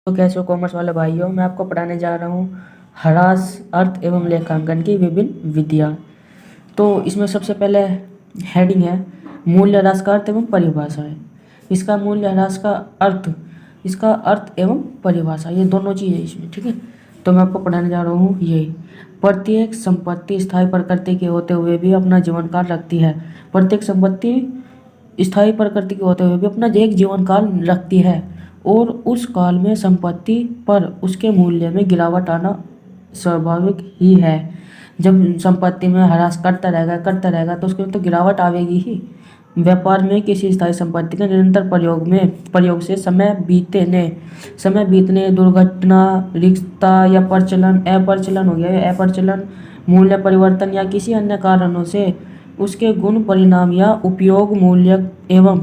तो कैसे हो कॉमर्स वाले भाइयों, मैं आपको पढ़ाने जा रहा हूँ ह्रास, अर्थ एवं लेखांकन की विभिन्न विधियाँ। तो इसमें सबसे पहले हेडिंग है मूल्य ह्रास का अर्थ एवं परिभाषाएं। इसका मूल्य ह्रास का अर्थ, इसका अर्थ एवं परिभाषा, ये दोनों चीज़ है इसमें, ठीक है। तो मैं आपको पढ़ाने जा रहा हूँ यही। प्रत्येक संपत्ति स्थायी प्रकृति के होते हुए भी अपना जीवन काल रखती है। प्रत्येक संपत्ति स्थायी प्रकृति के होते हुए भी अपना एक जीवन काल रखती है और उस काल में संपत्ति पर उसके मूल्य में गिरावट आना स्वाभाविक ही है। जब संपत्ति में ह्रास करता रहेगा तो उसके तो गिरावट आवेगी ही। व्यापार में किसी स्थायी संपत्ति के निरंतर प्रयोग से समय बीतने दुर्घटना, रिक्ता या अप्रचलन हो गया, अप्रचलन, मूल्य परिवर्तन या किसी अन्य कारणों से उसके गुण, परिणाम या उपयोग, मूल्य एवं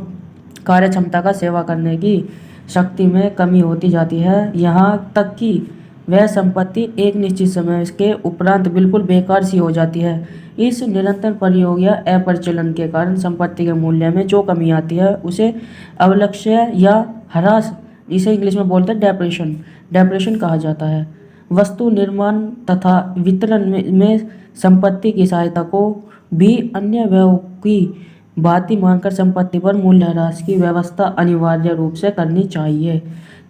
कार्य क्षमता का सेवा करने की शक्ति में कमी होती जाती है, यहाँ तक कि वह संपत्ति एक निश्चित समय के उपरांत बिल्कुल बेकार सी हो जाती है। इस निरंतर प्रयोग या अप्रचलन के कारण संपत्ति के मूल्य में जो कमी आती है उसे अवलक्ष्य या ह्रास, इसे इंग्लिश में बोलते हैं डेप्रेशन कहा जाता है। वस्तु निर्माण तथा वितरण में संपत्ति की सहायता को भी अन्य व्ययों की भांति मानकर संपत्ति पर मूल्य ह्रास की व्यवस्था अनिवार्य रूप से करनी चाहिए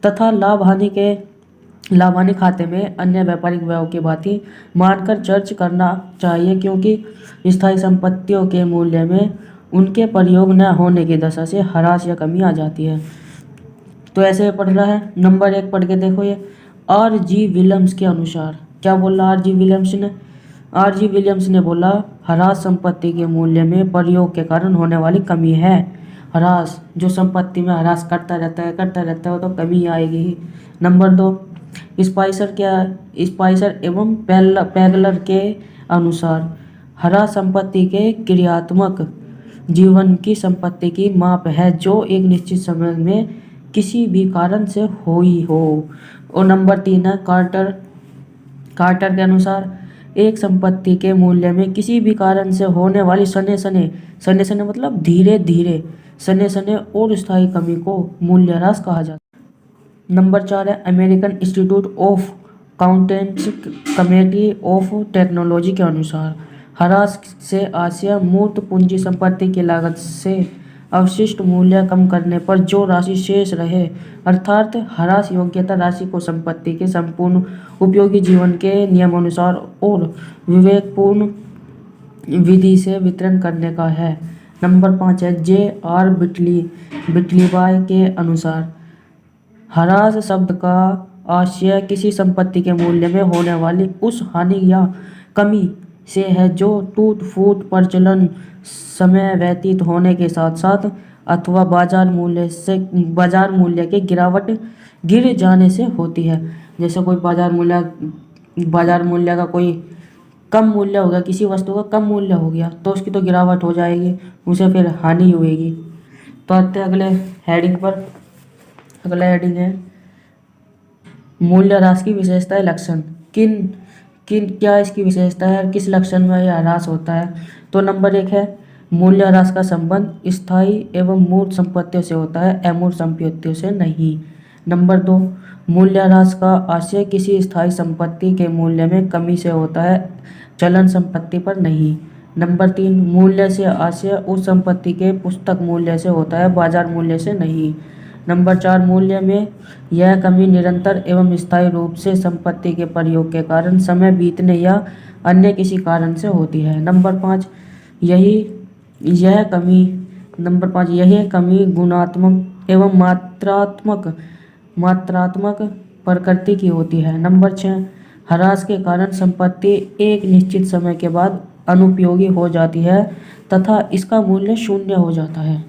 तथा लाभ हानि खाते में अन्य व्यापारिक व्ययों की भांति मानकर चर्च करना चाहिए, क्योंकि स्थायी संपत्तियों के मूल्य में उनके प्रयोग न होने की दशा से ह्रास या कमी आ जाती है। तो ऐसे पढ़ रहा है। नंबर 1 पढ़ के देखो, ये R.G. विलियम्स के अनुसार क्या बोला R.G. विलियम्स ने बोला ह्रास संपत्ति के मूल्य में प्रयोग के कारण होने वाली कमी है। ह्रास, जो संपत्ति में ह्रास करता रहता है वो तो कमी आएगी ही। नंबर 2, स्पाइसर एवं पैगलर के अनुसार ह्रास संपत्ति के क्रियात्मक जीवन की संपत्ति की माप है जो एक निश्चित समय में किसी भी कारण से हुई हो। और नंबर 3 है कार्टर के अनुसार एक संपत्ति के मूल्य में किसी भी कारण से होने वाली सने मतलब धीरे धीरे सने और स्थायी कमी को मूल्य ह्रास कहा जाता है। नंबर 4 है American institute of accountants committee of technology के अनुसार ह्रास से आशय मूर्त पूंजी संपत्ति की लागत से अवशिष्ट मूल्य कम करने पर जो राशि शेष रहे, अर्थात ह्रास योग्यता राशि को संपत्ति के संपूर्ण उपयोगी जीवन के नियमानुसार और विवेकपूर्ण विधि से वितरण करने का है। नंबर 5 है J.R. बिटलीबाय के अनुसार ह्रास शब्द का आशय किसी संपत्ति के मूल्य में होने वाली उस हानि या कमी से है जो टूट फूट, प्रचलन, समय व्यतीत होने के साथ साथ अथवा बाजार मूल्य के गिर जाने से होती है। जैसे कोई बाजार मूल्य का कोई कम मूल्य हो गया, किसी वस्तु का कम मूल्य हो गया तो उसकी तो गिरावट हो जाएगी, उसे फिर हानि होगी। तो आते हैं अगले हेडिंग पर। अगला हेडिंग है मूल्य ह्रास की विशेषताएं, लक्षण। क्या इसकी विशेषता है, किस लक्षण में यह ह्रास होता है। तो नंबर 1 है मूल्य ह्रास का संबंध स्थायी एवं मूर्त संपत्तियों से होता है, अमूर्त संपत्तियों से नहीं। नंबर 2, मूल्य ह्रास का आशय किसी स्थायी संपत्ति के मूल्य में कमी से होता है, चलन संपत्ति पर नहीं। नंबर 3, मूल्य से आशय उस संपत्ति के पुस्तक मूल्य से होता है, बाजार मूल्य से नहीं। नंबर 4, मूल्य में यह कमी निरंतर एवं स्थायी रूप से संपत्ति के प्रयोग के कारण, समय बीतने या अन्य किसी कारण से होती है। नंबर 5, यह कमी गुणात्मक एवं मात्रात्मक प्रकृति की होती है। नंबर 6, ह्रास के कारण संपत्ति एक निश्चित समय के बाद अनुपयोगी हो जाती है तथा इसका मूल्य शून्य हो जाता है।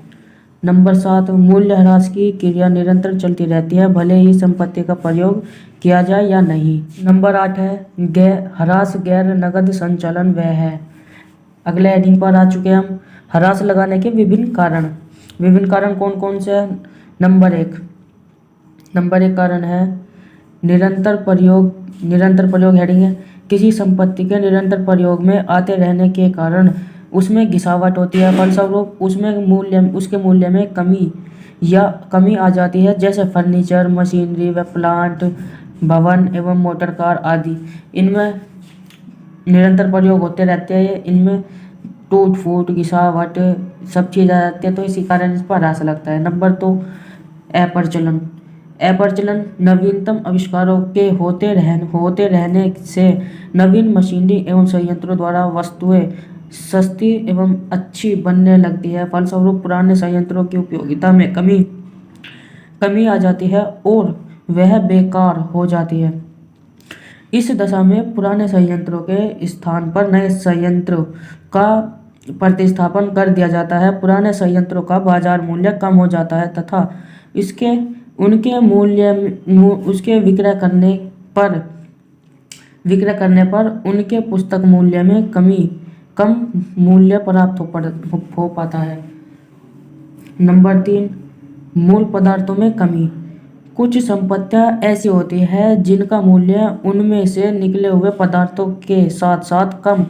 नंबर 7, मूल्य ह्रास की क्रिया निरंतर चलती रहती है, भले ही संपत्ति का प्रयोग किया जाए या नहीं। नंबर 8 है ह्रास गैर नकद संचालन व्यय है। अगले हेडिंग पर आ चुके हैं हम। ह्रास लगाने के विभिन्न कारण कौन कौन से हैं। नंबर 1 कारण है निरंतर प्रयोग हेडिंग है। किसी संपत्ति के निरंतर प्रयोग में आते रहने के कारण उसमें घिसावट होती है, फलस्वरूप उसके मूल्य में या कमी आ जाती है, जैसे फर्नीचर, मशीनरी व प्लांट, भवन एवं मोटर कार आदि। इनमें निरंतर प्रयोग होते रहते हैं, इनमें टूट फूट गिरावट सब चीज़ आ जाती है, तो इसी कारण इस पर ह्रास लगता है। नंबर 2, अप्रचलन। अप्रचलन नवीनतम आविष्कारों के होते रहने से नवीन मशीनरी एवं संयंत्रों द्वारा वस्तुएं सस्ती एवं अच्छी बनने लगती है। फलस्वरूप पुराने संयंत्रों की उपयोगिता में कमी आ जाती है और वह बेकार हो जाती है। इस दशा में पुराने संयंत्रों के स्थान पर नए संयंत्रों का प्रतिस्थापन कर दिया जाता है। पुराने संयंत्रों का बाजार मूल्य कम हो जाता है तथा इसके उनके मूल्य उसके विक्रय करने पर उनके पुस्तक मूल्य में कम मूल्य प्राप्त हो पाता है। नंबर 3, मूल पदार्थों में कमी। कुछ संपत्तियां ऐसी होती है जिनका मूल्य उनमें से निकले हुए पदार्थों के साथ साथ कम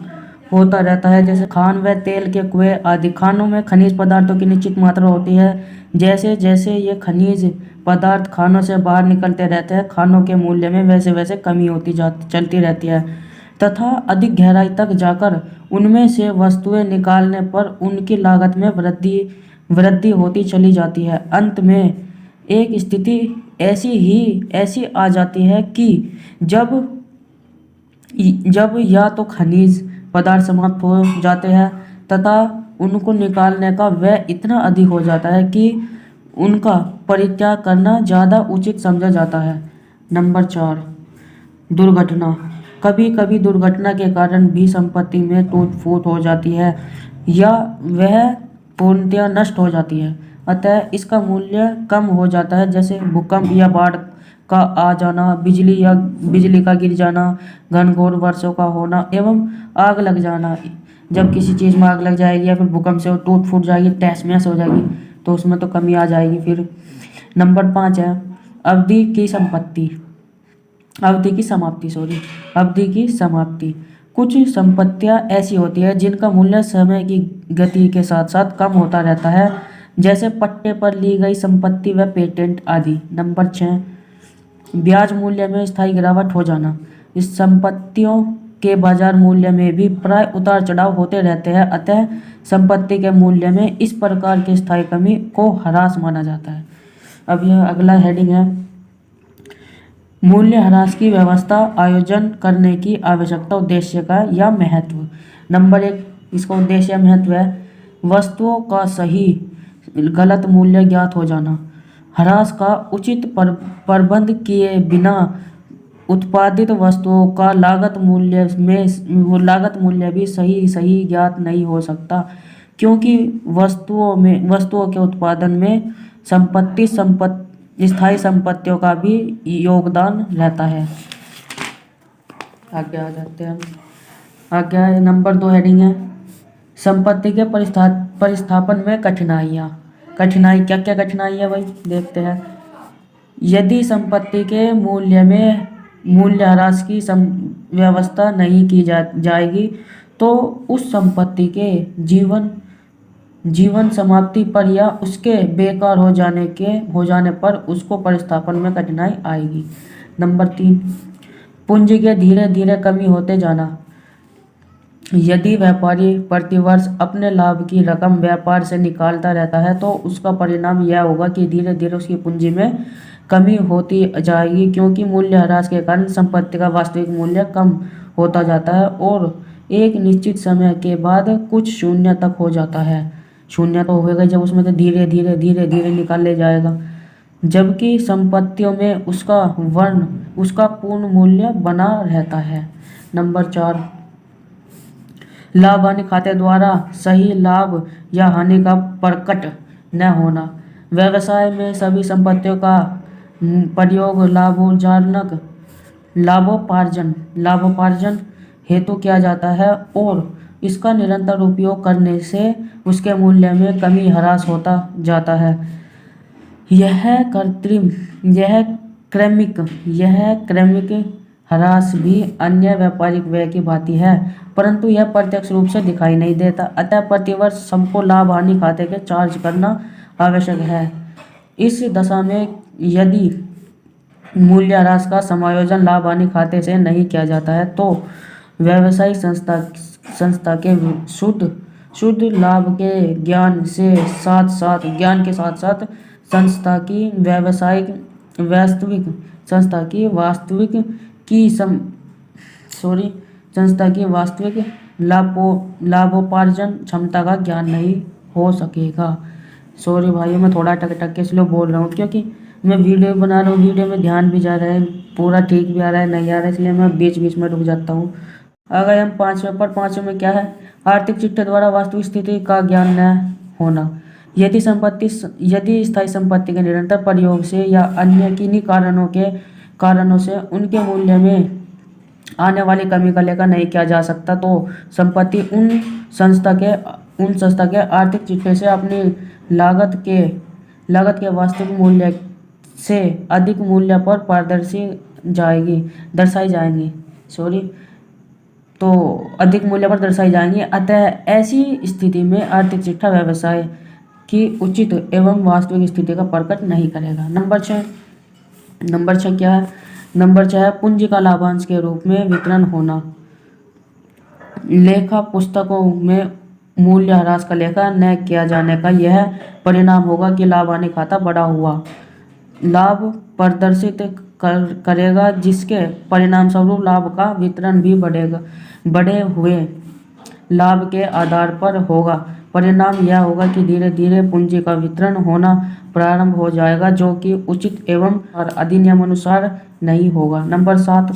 होता रहता है, जैसे खान व तेल के कुएं आदि। खानों में खनिज पदार्थों की निश्चित मात्रा होती है। जैसे जैसे ये खनिज पदार्थ खानों से बाहर निकलते रहते हैं, खानों के मूल्य में वैसे वैसे कमी चलती रहती है तथा अधिक गहराई तक जाकर उनमें से वस्तुएं निकालने पर उनकी लागत में वृद्धि होती चली जाती है। अंत में एक स्थिति ऐसी आ जाती है कि जब या तो खनिज पदार्थ समाप्त हो जाते हैं तथा उनको निकालने का व्यय इतना अधिक हो जाता है कि उनका परित्याग करना ज़्यादा उचित समझा जाता है। नंबर 4, दुर्घटना। कभी कभी दुर्घटना के कारण भी संपत्ति में टूट फूट हो जाती है या वह पूर्णतया नष्ट हो जाती है, अतः इसका मूल्य कम हो जाता है, जैसे भूकंप या बाढ़ का आ जाना, बिजली का गिर जाना, घनघोर वर्षों का होना एवं आग लग जाना। जब किसी चीज़ में आग लग जाएगी या फिर भूकंप से वो टूट फूट जाएगी, तहस महस हो जाएगी, तो उसमें तो कमी आ जाएगी। फिर नंबर 5 है अवधि की समाप्ति। कुछ संपत्तियां ऐसी होती है जिनका मूल्य समय की गति के साथ साथ कम होता रहता है, जैसे पट्टे पर ली गई संपत्ति व पेटेंट आदि। नंबर 6, ब्याज मूल्य में स्थायी गिरावट हो जाना। इस संपत्तियों के बाजार मूल्य में भी प्राय उतार चढ़ाव होते रहते हैं, अतः संपत्ति के मूल्य में इस प्रकार की स्थायी कमी को ह्रास माना जाता है। अब यह अगला हेडिंग है, मूल्य ह्रास की व्यवस्था आयोजन करने की आवश्यकता, उद्देश्य का या महत्व। नंबर 1, इसका उद्देश्य या महत्व है वस्तुओं का सही गलत मूल्य ज्ञात हो जाना। ह्रास का उचित प्रबंध किए बिना उत्पादित वस्तुओं का लागत मूल्य भी सही ज्ञात नहीं हो सकता, क्योंकि वस्तुओं के उत्पादन में स्थायी संपत्तियों का भी योगदान रहता है। आगे आ जाते हैं आगे नंबर 2 हेडिंग है संपत्ति के परिस्थापन में कठिनाई क्या क्या कठिनाई है भाई, देखते हैं। यदि संपत्ति के मूल्य ह्रास की व्यवस्था नहीं की जाएगी तो उस संपत्ति के जीवन समाप्ति पर या उसके बेकार हो जाने पर उसको परिस्थापन में कठिनाई आएगी। नंबर 3, पूंजी के धीरे धीरे कमी होते जाना। यदि व्यापारी प्रतिवर्ष अपने लाभ की रकम व्यापार से निकालता रहता है तो उसका परिणाम यह होगा कि धीरे धीरे उसकी पूंजी में कमी होती जाएगी, क्योंकि मूल्य ह्रास के कारण संपत्ति का वास्तविक मूल्य कम होता जाता है और एक निश्चित समय के बाद कुछ शून्य तक हो जाता है। शून्य तो होगा जब उसमें से धीरे धीरे निकाल ले जाएगा, जबकि संपत्तियों में उसका पूर्ण मूल्य बना रहता है। नंबर 4, लाभ हानि खाते द्वारा सही लाभ या हानि का प्रकट न होना। व्यवसाय में सभी संपत्तियों का प्रयोग लाभोपार्जन हेतु किया जाता है और इसका निरंतर उपयोग करने से उसके मूल्य में कमी ह्रास होता जाता है। यह क्रमिक ह्रास भी अन्य व्यापारिक व्यय की भांति है, परंतु यह प्रत्यक्ष रूप से दिखाई नहीं देता, अतः प्रतिवर्ष सबको लाभ हानि खाते के चार्ज करना आवश्यक है। इस दशा में यदि मूल्यह्रास का समायोजन लाभ हानि खाते से नहीं किया जाता है तो व्यावसायिक संस्था के शुद्ध लाभ के ज्ञान के साथ साथ संस्था की वास्तविक की सम सॉरी संस्था की वास्तविक लाभोपार्जन क्षमता का ज्ञान नहीं हो सकेगा। सॉरी भाइयों, मैं थोड़ा टक के स्लो बोल रहा हूँ क्योंकि मैं वीडियो बना रहा हूँ, वीडियो में ध्यान भी जा रहा है, पूरा ठीक भी आ रहा है, नहीं आ रहा है, इसलिए मैं बीच बीच में रुक जाता हूँ। अगर हम पाँचवें में क्या है, आर्थिक चिट्ठे द्वारा वास्तविक स्थिति का ज्ञान न होना। यदि स्थायी संपत्ति के निरंतर प्रयोग से या अन्य किन्हीं कारणों से उनके मूल्य में आने वाली कमी का लेखा नहीं किया जा सकता तो संपत्ति उन संस्था के आर्थिक चिट्ठे से अपनी लागत के वास्तविक मूल्य से अधिक मूल्य पर दर्शाई जाएंगी। अधिक मूल्य पर दर्शाई जाएंगी। अतः ऐसी स्थिति में आर्थिक चिट्ठा व्यवसाय की उचित एवं वास्तविक स्थिति का प्रकट नहीं करेगा। नंबर 6 क्या है? नंबर 6 है पूंजी का लाभांश के रूप में वितरण होना। लेखा पुस्तकों में मूल्यह्रास का लेखा न किया जाने का यह परिणाम होगा कि लाभ हानि खाता बढ़ा हुआ लाभ प्रदर्शित करेगा, जिसके परिणाम स्वरूप लाभ का वितरण भी बढ़े हुए लाभ के आधार पर होगा। परिणाम यह होगा कि धीरे धीरे पूंजी का वितरण होना प्रारंभ हो जाएगा, जो कि उचित एवं और अधिनियम अनुसार नहीं होगा। नंबर 7